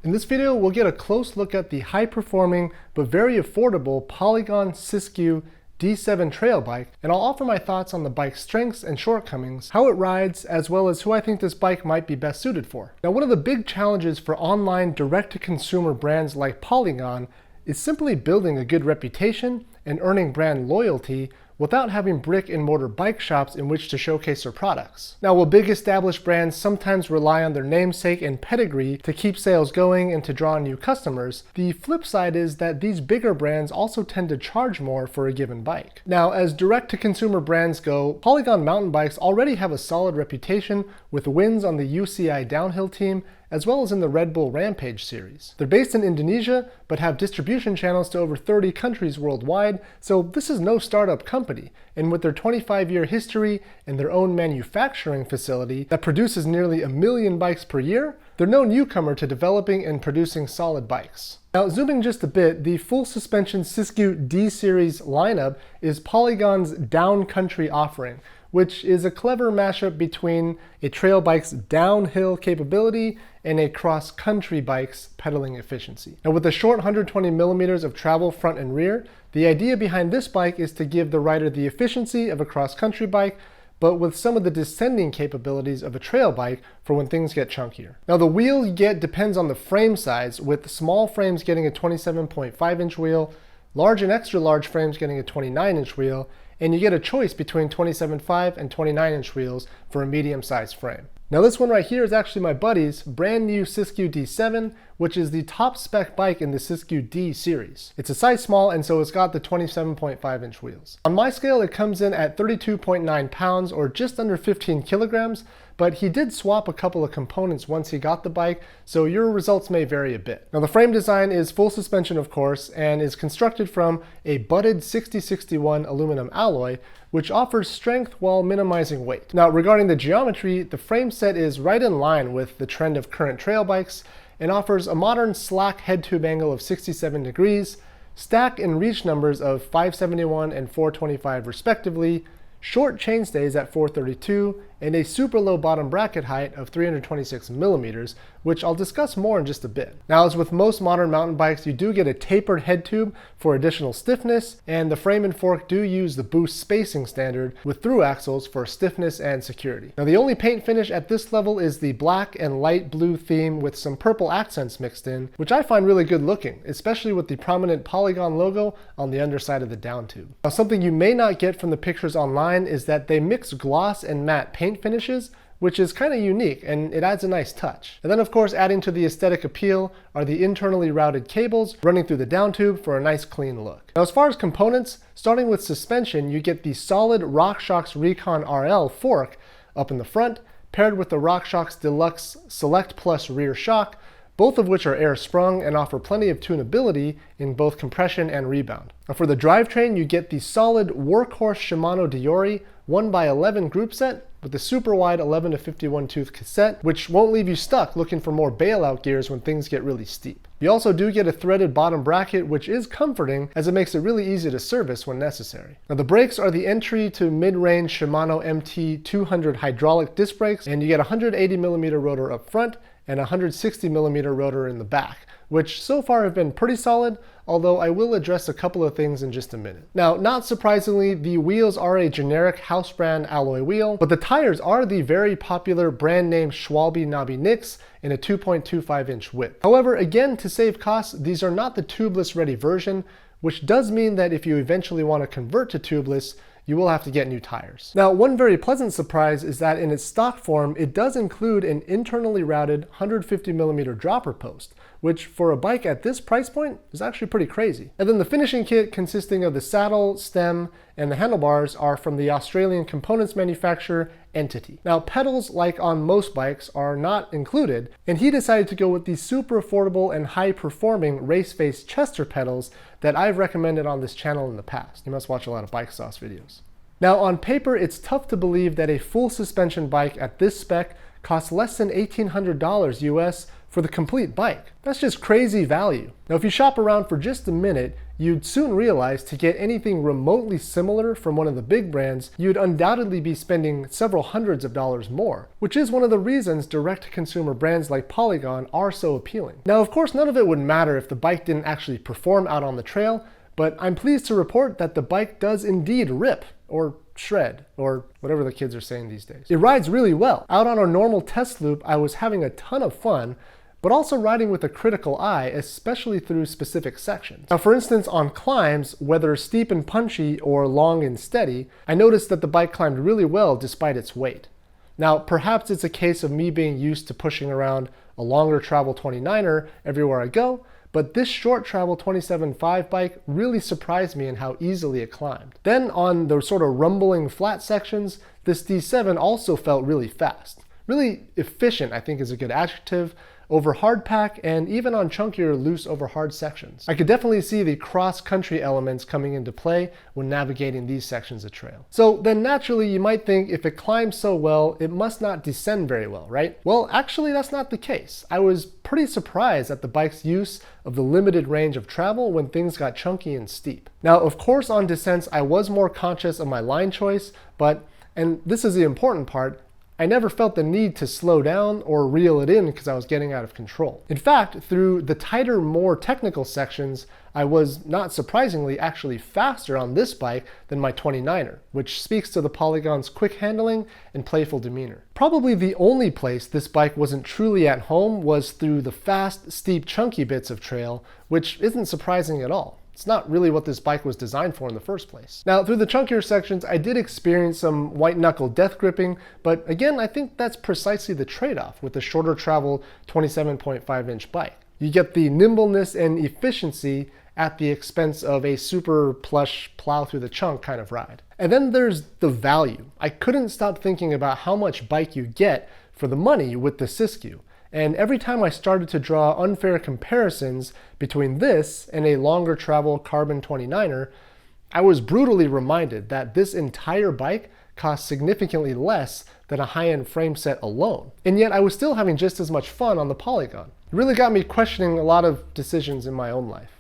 In this video, we'll get a close look at the high-performing but very affordable Polygon Siskiu D7 trail bike, and I'll offer my thoughts on the bike's strengths and shortcomings, how it rides, as well as who I think this bike might be best suited for. Now, one of the big challenges for online direct-to-consumer brands like Polygon is simply building a good reputation and earning brand loyalty without having brick-and-mortar bike shops in which to showcase their products. Now, while big established brands sometimes rely on their namesake and pedigree to keep sales going and to draw new customers, the flip side is that these bigger brands also tend to charge more for a given bike. Now, as direct-to-consumer brands go, Polygon mountain bikes already have a solid reputation with wins on the UCI downhill team as well as in the Red Bull Rampage series. They're based in Indonesia, but have distribution channels to over 30 countries worldwide, so this is no startup company. And with their 25-year history and their own manufacturing facility that produces nearly 1 million bikes per year, they're no newcomer to developing and producing solid bikes. Now, zooming just a bit, the full suspension Siskiu D series lineup is Polygon's down-country offering, which is a clever mashup between a trail bike's downhill capability and a cross-country bike's pedaling efficiency. Now, with a short 120 millimeters of travel front and rear, the idea behind this bike is to give the rider the efficiency of a cross-country bike, but with some of the descending capabilities of a trail bike for when things get chunkier. Now, the wheel you get depends on the frame size, with small frames getting a 27.5-inch wheel, large and extra large frames getting a 29-inch wheel, and you get a choice between 27.5 and 29-inch wheels for a medium-sized frame. Now, this one right here is actually my buddy's brand new Siskiu D7, which is the top spec bike in the Siskiu D series. It's a size small, and so it's got the 27.5-inch wheels. On my scale, it comes in at 32.9 pounds or just under 15 kilograms, but he did swap a couple of components once he got the bike, so your results may vary a bit. Now, the frame design is full suspension, of course, and is constructed from a butted 6061 aluminum alloy, which offers strength while minimizing weight. Now, regarding the geometry, the frame set is right in line with the trend of current trail bikes and offers a modern slack head tube angle of 67 degrees, stack and reach numbers of 571 and 425 respectively, short chainstays at 432, and a super low bottom bracket height of 326 millimeters, which I'll discuss more in just a bit. Now, as with most modern mountain bikes, you do get a tapered head tube for additional stiffness, and the frame and fork do use the boost spacing standard with through axles for stiffness and security. Now, the only paint finish at this level is the black and light blue theme with some purple accents mixed in, which I find really good looking, especially with the prominent Polygon logo on the underside of the down tube. Now, something you may not get from the pictures online is that they mix gloss and matte paint finishes, which is kind of unique and it adds a nice touch. And then, of course, adding to the aesthetic appeal are the internally routed cables running through the down tube for a nice clean look. Now, as far as components, starting with suspension, you get the solid RockShox Recon RL fork up in the front, paired with the RockShox Deluxe Select Plus rear shock, both of which are air sprung and offer plenty of tunability in both compression and rebound. Now, for the drivetrain, you get the solid workhorse Shimano Diori 1x11 group set with the super wide 11 to 51 tooth cassette, which won't leave you stuck looking for more bailout gears when things get really steep. You also do get a threaded bottom bracket, which is comforting as it makes it really easy to service when necessary. Now, the brakes are the entry to mid-range Shimano MT200 hydraulic disc brakes, and you get a 180 millimeter rotor up front and a 160 millimeter rotor in the back, which so far have been pretty solid, although I will address a couple of things in just a minute. Now, not surprisingly, the wheels are a generic house brand alloy wheel, but the tires are the very popular brand name Schwalbe Knobby Nicks in a 2.25-inch width. However, again, to save costs, these are not the tubeless ready version, which does mean that if you eventually want to convert to tubeless, you will have to get new tires. Now, one very pleasant surprise is that in its stock form, it does include an internally routed 150 millimeter dropper post, which for a bike at this price point is actually pretty crazy. And then the finishing kit, consisting of the saddle, stem, and the handlebars, are from the Australian components manufacturer Entity. Now, pedals, like on most bikes, are not included, and he decided to go with the super affordable and high-performing race face Chester pedals that I've recommended on this channel in the past. You must watch a lot of bike sauce videos. Now, on paper, it's tough to believe that a full suspension bike at this spec costs less than $1,800 US for the complete bike. That's just crazy value. Now, if you shop around for just a minute, you'd soon realize to get anything remotely similar from one of the big brands, you'd undoubtedly be spending several hundreds of dollars more, which is one of the reasons direct-to-consumer brands like Polygon are so appealing. Now, of course, none of it would matter if the bike didn't actually perform out on the trail, but I'm pleased to report that the bike does indeed rip, or shred, or whatever the kids are saying these days. It rides really well. Out on our normal test loop, I was having a ton of fun, but also riding with a critical eye, especially through specific sections. Now, for instance, on climbs, whether steep and punchy or long and steady, I noticed that the bike climbed really well despite its weight. Now, perhaps it's a case of me being used to pushing around a longer travel 29er everywhere I go, but this short travel 27.5 bike really surprised me in how easily it climbed. Then on the sort of rumbling flat sections, this D7 also felt really fast. Really efficient, I think, is a good adjective, over hard pack and even on chunkier loose over hard sections. I could definitely see the cross-country elements coming into play when navigating these sections of trail. So then naturally you might think if it climbs so well, it must not descend very well, right? Well, actually that's not the case. I was pretty surprised at the bike's use of the limited range of travel when things got chunky and steep. Now, of course, on descents, I was more conscious of my line choice, but, and this is the important part, I never felt the need to slow down or reel it in because I was getting out of control. In fact, through the tighter, more technical sections, I was, not surprisingly, actually faster on this bike than my 29er, which speaks to the Polygon's quick handling and playful demeanor. Probably the only place this bike wasn't truly at home was through the fast, steep, chunky bits of trail, which isn't surprising at all. It's not really what this bike was designed for in the first place. Now, through the chunkier sections, I did experience some white-knuckle death gripping, but again, I think that's precisely the trade-off with the shorter travel 27.5-inch bike. You get the nimbleness and efficiency at the expense of a super plush plow through the chunk kind of ride. And then there's the value. I couldn't stop thinking about how much bike you get for the money with the Siskiu. And every time I started to draw unfair comparisons between this and a longer travel carbon 29er, I was brutally reminded that this entire bike cost significantly less than a high-end frame set alone. And yet I was still having just as much fun on the Polygon. It really got me questioning a lot of decisions in my own life.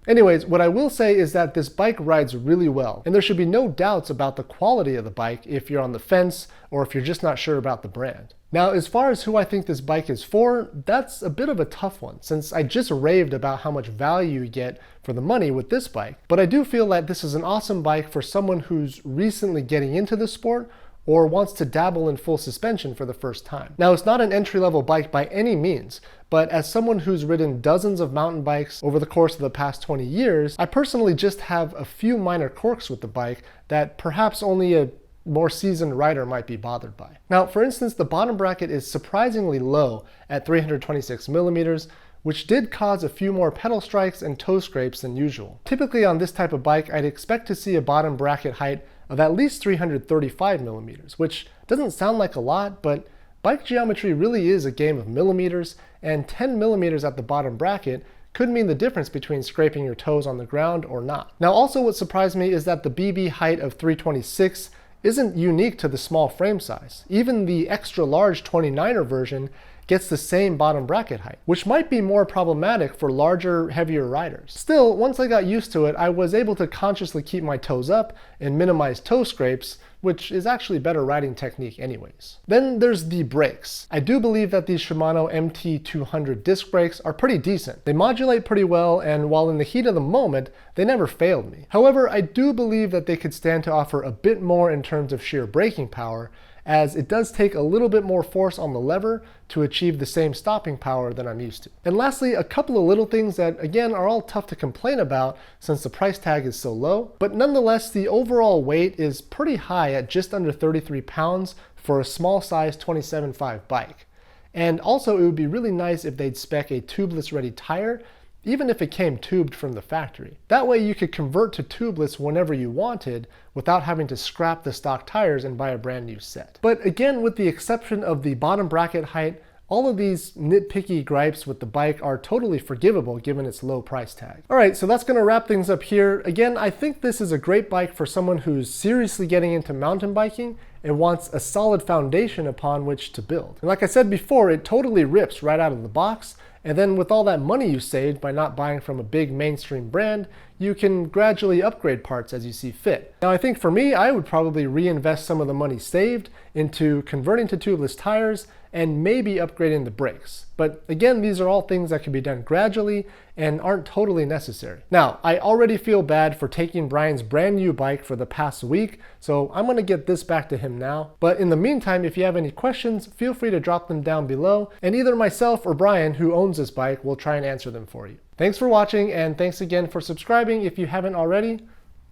Anyways, what I will say is that this bike rides really well, and there should be no doubts about the quality of the bike if you're on the fence or if you're just not sure about the brand. Now, as far as who I think this bike is for, that's a bit of a tough one, since I just raved about how much value you get for the money with this bike. But I do feel that this is an awesome bike for someone who's recently getting into the sport or wants to dabble in full suspension for the first time. Now, it's not an entry-level bike by any means, but as someone who's ridden dozens of mountain bikes over the course of the past 20 years, I personally just have a few minor quirks with the bike that perhaps only a more seasoned rider might be bothered by. Now, for instance, the bottom bracket is surprisingly low at 326 millimeters, which did cause a few more pedal strikes and toe scrapes than usual. Typically on this type of bike, I'd expect to see a bottom bracket height of at least 335 millimeters, which doesn't sound like a lot, but bike geometry really is a game of millimeters, and 10 millimeters at the bottom bracket could mean the difference between scraping your toes on the ground or not. Now, also what surprised me is that the BB height of 326 isn't unique to the small frame size. Even the extra large 29er version gets the same bottom bracket height, which might be more problematic for larger, heavier riders. Still, once I got used to it, I was able to consciously keep my toes up and minimize toe scrapes, which is actually better riding technique anyways. Then there's the brakes. I do believe that these Shimano MT200 disc brakes are pretty decent. They modulate pretty well, and while in the heat of the moment, they never failed me. However, I do believe that they could stand to offer a bit more in terms of sheer braking power, as it does take a little bit more force on the lever to achieve the same stopping power that I'm used to. And lastly, a couple of little things that, again, are all tough to complain about since the price tag is so low, but nonetheless, the overall weight is pretty high at just under 33 pounds for a small size 27.5 bike. And also, it would be really nice if they'd spec a tubeless ready tire, even if it came tubed from the factory. That way you could convert to tubeless whenever you wanted without having to scrap the stock tires and buy a brand new set. But again, with the exception of the bottom bracket height, all of these nitpicky gripes with the bike are totally forgivable given its low price tag. Alright, so that's going to wrap things up here. Again, I think this is a great bike for someone who's seriously getting into mountain biking and wants a solid foundation upon which to build. And like I said before, it totally rips right out of the box, and then with all that money you saved by not buying from a big mainstream brand, you can gradually upgrade parts as you see fit. Now I think for me, I would probably reinvest some of the money saved into converting to tubeless tires and maybe upgrading the brakes. But again, these are all things that can be done gradually and aren't totally necessary. Now, I already feel bad for taking Brian's brand new bike for the past week, so I'm gonna get this back to him now. But in the meantime, if you have any questions, feel free to drop them down below, and either myself or Brian, who owns this bike, will try and answer them for you. Thanks for watching, and thanks again for subscribing if you haven't already,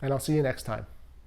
and I'll see you next time.